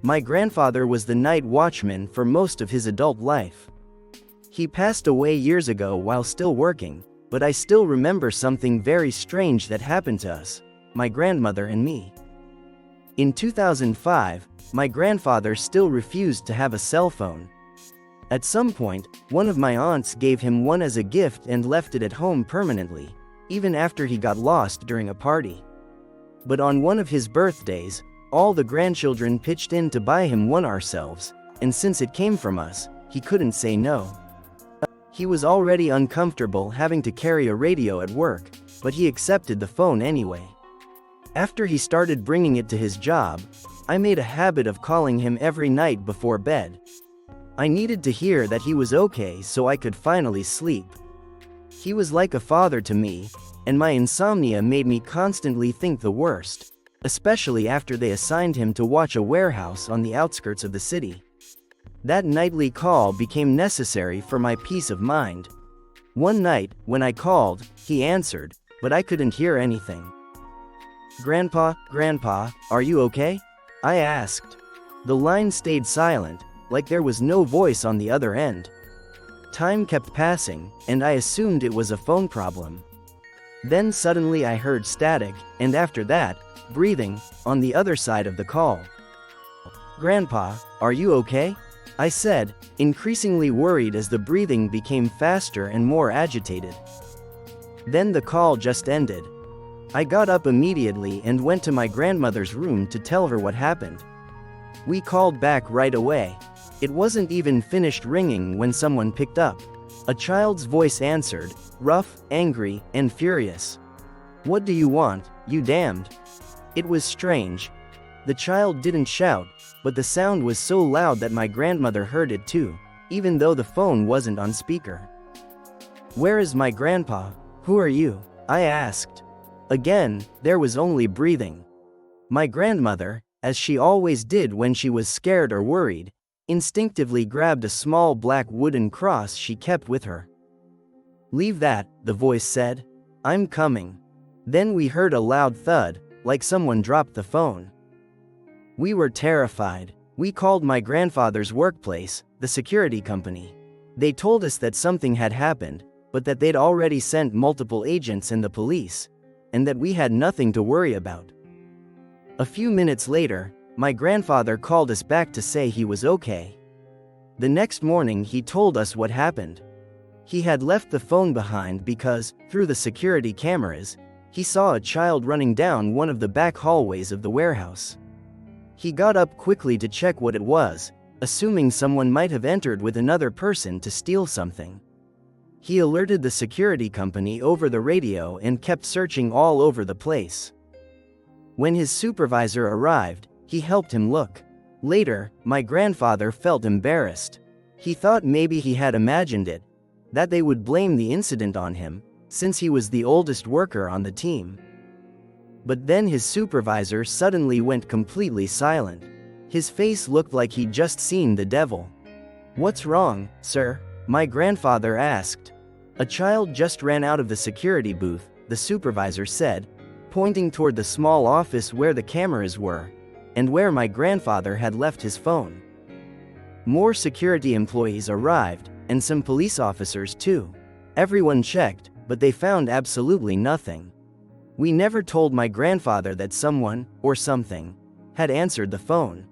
My grandfather was the night watchman for most of his adult life. He passed away years ago while still working, but I still remember something very strange that happened to us, my grandmother and me. In 2005, my grandfather still refused to have a cell phone. At some point, one of my aunts gave him one as a gift and left it at home permanently, even after he got lost during a party. But on one of his birthdays, all the grandchildren pitched in to buy him one ourselves, and since it came from us, he couldn't say no. He was already uncomfortable having to carry a radio at work, but he accepted the phone anyway. After he started bringing it to his job, I made a habit of calling him every night before bed. I needed to hear that he was okay so I could finally sleep. He was like a father to me, and my insomnia made me constantly think the worst, especially after they assigned him to watch a warehouse on the outskirts of the city. That nightly call became necessary for my peace of mind. One night, when I called, he answered, but I couldn't hear anything. "Grandpa, are you okay?" I asked. The line stayed silent, like there was no voice on the other end. Time kept passing, and I assumed it was a phone problem. Then suddenly I heard static, and after that, breathing, on the other side of the call. "Grandpa, are you okay?" I said, increasingly worried as the breathing became faster and more agitated. Then the call just ended. I got up immediately and went to my grandmother's room to tell her what happened. We called back right away. It wasn't even finished ringing when someone picked up. A child's voice answered, rough, angry, and furious. "What do you want, you damned?" It was strange. The child didn't shout, but the sound was so loud that my grandmother heard it too, even though the phone wasn't on speaker. "Where is my grandpa? Who are you?" I asked. Again, there was only breathing. My grandmother, as she always did when she was scared or worried, instinctively grabbed a small black wooden cross she kept with her. "Leave that," the voice said. "I'm coming." Then we heard a loud thud, like someone dropped the phone. We were terrified. We called my grandfather's workplace, the security company. They told us that something had happened, but that they'd already sent multiple agents and the police, and that we had nothing to worry about. A few minutes later, my grandfather called us back to say he was okay. The next morning he told us what happened. He had left the phone behind because, through the security cameras, he saw a child running down one of the back hallways of the warehouse. He got up quickly to check what it was, assuming someone might have entered with another person to steal something. He alerted the security company over the radio and kept searching all over the place. When his supervisor arrived, he helped him look. Later, my grandfather felt embarrassed. He thought maybe he had imagined it, that they would blame the incident on him, since he was the oldest worker on the team. But then his supervisor suddenly went completely silent. His face looked like he'd just seen the devil. "What's wrong, sir?" my grandfather asked. "A child just ran out of the security booth," the supervisor said, pointing toward the small office where the cameras were, and where my grandfather had left his phone. More security employees arrived, and some police officers too. Everyone checked, but they found absolutely nothing. We never told my grandfather that someone, or something, had answered the phone.